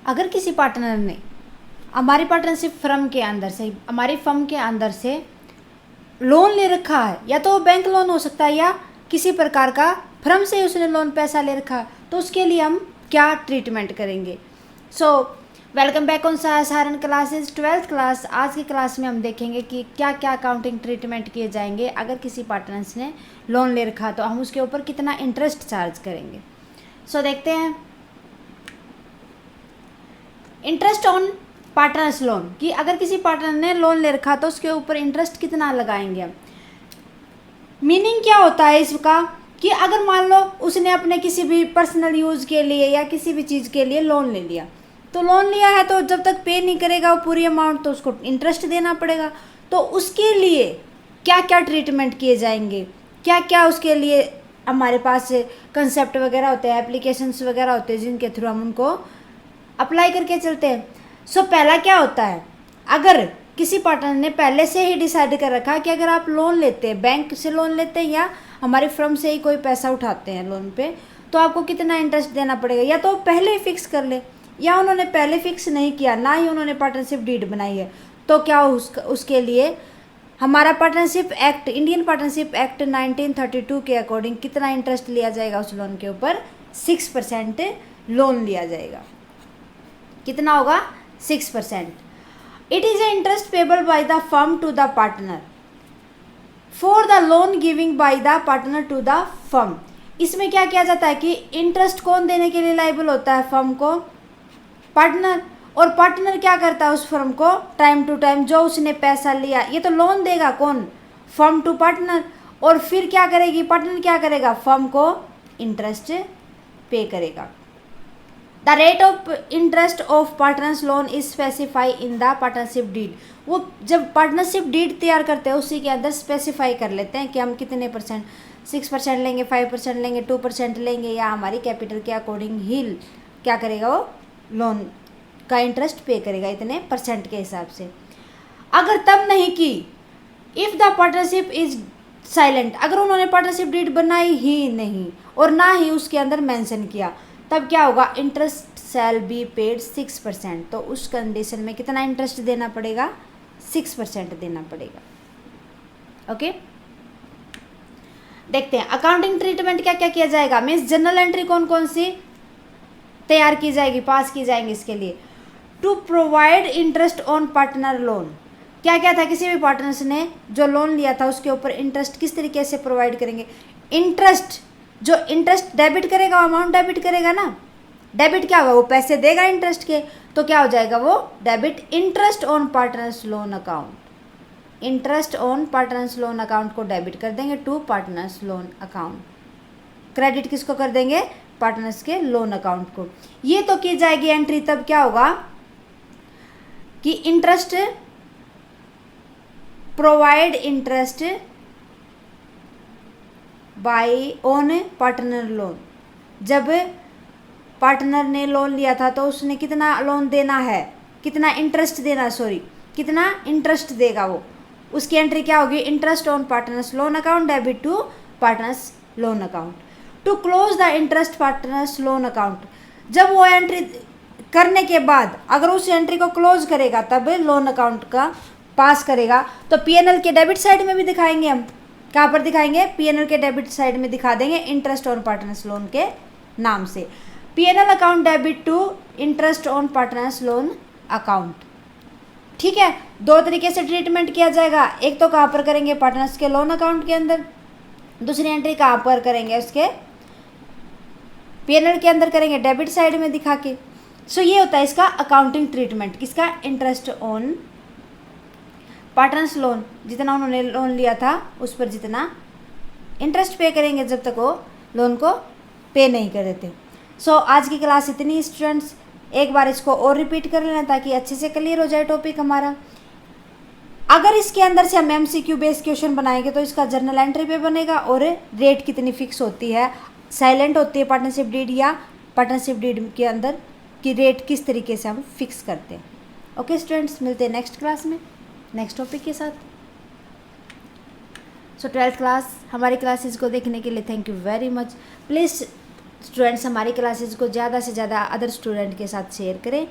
अगर किसी पार्टनर ने हमारी पार्टनरशिप फर्म के अंदर से, हमारी फर्म के अंदर से लोन ले रखा है, या तो बैंक लोन हो सकता है या किसी प्रकार का फर्म से उसने लोन पैसा ले रखा है, तो उसके लिए हम क्या ट्रीटमेंट करेंगे। So welcome back on Saran classes 12th class. आज की क्लास में हम देखेंगे कि क्या क्या अकाउंटिंग ट्रीटमेंट किए जाएंगे अगर किसी पार्टनर्स ने लोन ले रखा, तो हम उसके ऊपर कितना इंटरेस्ट चार्ज करेंगे। सो देखते हैं इंटरेस्ट ऑन पार्टनर्स लोन, कि अगर किसी पार्टनर ने लोन ले रखा तो उसके ऊपर इंटरेस्ट कितना लगाएंगे हम। मीनिंग क्या होता है इसका, कि अगर मान लो उसने अपने किसी भी पर्सनल यूज़ के लिए या किसी भी चीज़ के लिए लोन ले लिया, तो लोन लिया है तो जब तक पे नहीं करेगा वो पूरी अमाउंट, तो उसको इंटरेस्ट देना पड़ेगा। तो उसके लिए क्या क्या ट्रीटमेंट किए जाएंगे, क्या क्या उसके लिए हमारे पास कंसेप्ट वगैरह होते हैं, एप्लीकेशंस वगैरह होते हैं जिनके थ्रू हम उनको अप्लाई करके चलते हैं। सो पहला क्या होता है, अगर किसी पार्टनर ने पहले से ही डिसाइड कर रखा कि अगर आप लोन लेते हैं, बैंक से लोन लेते हैं या हमारी फर्म से ही कोई पैसा उठाते हैं लोन पे, तो आपको कितना इंटरेस्ट देना पड़ेगा, या तो पहले ही फिक्स कर ले, या उन्होंने पहले फिक्स नहीं किया, ना ही उन्होंने पार्टनरशिप डीड बनाई है, तो क्या उसके लिए हमारा partnership act, Indian partnership act 1932 के अकॉर्डिंग कितना इंटरेस्ट लिया जाएगा उस लोन के ऊपर, 6% लोन लिया जाएगा। कितना होगा, 6%। It is a interest payable by the firm to the partner for the loan giving by the partner to the firm. इसमें क्या किया जाता है कि इंटरेस्ट कौन देने के लिए लायबल होता है फर्म को, पार्टनर। और पार्टनर क्या करता है उस फर्म को, टाइम टू टाइम जो उसने पैसा लिया, ये तो लोन देगा कौन, फर्म टू पार्टनर, और फिर क्या करेगी पार्टनर, क्या करेगा, फर्म को इंटरेस्ट पे करेगा। The rate of interest of partners loan is specify in the partnership deed. वो जब पार्टनरशिप डीड तैयार करते हैं उसी के अंदर स्पेसिफाई कर लेते हैं कि हम कितने परसेंट, 6% लेंगे, 5% लेंगे, 2% लेंगे, या हमारी कैपिटल के अकॉर्डिंग ही क्या करेगा वो लोन का इंटरेस्ट पे करेगा इतने परसेंट के हिसाब से। अगर तब नहीं की, if the partnership is silent, अगर उन्होंने पार्टनरशिप डीड बनाई ही नहीं और ना ही उसके अंदर मेंशन किया, तब क्या होगा, इंटरेस्ट शैल बी पेड 6%। तो उस कंडीशन में कितना इंटरेस्ट देना पड़ेगा, 6% देना पड़ेगा। ओके, देखते हैं अकाउंटिंग ट्रीटमेंट क्या क्या किया जाएगा। मीन्स जनरल एंट्री कौन कौन सी तैयार की जाएगी, पास की जाएंगी इसके लिए। To provide interest on partner loan, क्या क्या था, किसी भी पार्टनर्स ने जो लोन लिया था उसके ऊपर इंटरेस्ट किस तरीके से प्रोवाइड करेंगे। इंटरेस्ट, जो इंटरेस्ट डेबिट करेगा वो अमाउंट डेबिट करेगा ना, डेबिट क्या होगा, वो पैसे देगा इंटरेस्ट के, तो क्या हो जाएगा वो debit. Interest on partners loan account, interest on partners loan account को डेबिट कर देंगे to partners loan account, credit किसको कर देंगे, पार्टनर्स के लोन अकाउंट को। ये तो की जाएगी एंट्री, तब क्या होगा कि interest, provide interest by on partner loan. जब पार्टनर ने लोन लिया था तो उसने कितना लोन देना है, कितना इंटरेस्ट देना, सॉरी कितना इंटरेस्ट देगा वो, उसकी एंट्री क्या होगी, interest on partners loan account debit to partners loan account. To close the interest partners loan account, जब वो एंट्री करने के बाद अगर उस एंट्री को क्लोज करेगा तब लोन अकाउंट का पास करेगा, तो पीएनएल के डेबिट साइड में भी दिखाएंगे हम, कहाँ पर दिखाएंगे, पीएनएल के डेबिट साइड में दिखा देंगे इंटरेस्ट ऑन पार्टनर्स लोन के नाम से। PNL account debit to interest on partners loan account. ठीक है, दो तरीके से ट्रीटमेंट किया जाएगा, एक तो कहाँ पर करेंगे, पार्टनर्स के लोन अकाउंट के अंदर, दूसरी एंट्री कहाँ पर करेंगे, उसके पीएनएल के अंदर करेंगे, डेबिट साइड में दिखा के। सो ये होता है इसका अकाउंटिंग ट्रीटमेंट, किसका, इंटरेस्ट ऑन पार्टनर्स लोन, जितना उन्होंने लोन लिया था उस पर जितना इंटरेस्ट पे करेंगे जब तक वो लोन को पे नहीं कर देते। सो आज की क्लास इतनी स्टूडेंट्स, एक बार इसको और रिपीट कर लेना ताकि अच्छे से क्लियर हो जाए टॉपिक हमारा। अगर इसके अंदर से हम एमसीक्यू बेस क्वेश्चन बनाएंगे तो इसका जर्नल एंट्री पे बनेगा, और रेट कितनी फिक्स होती है, साइलेंट होती है पार्टनरशिप डीड या पार्टनरशिप डीड के अंदर की रेट किस तरीके से हम फिक्स करते हैं। ओके स्टूडेंट्स, मिलते हैं नेक्स्ट क्लास में नेक्स्ट टॉपिक के साथ। सो 12th क्लास हमारी क्लासेस को देखने के लिए thank you very much. Please students हमारी क्लासेस को ज़्यादा से ज़्यादा अदर स्टूडेंट के साथ शेयर करें।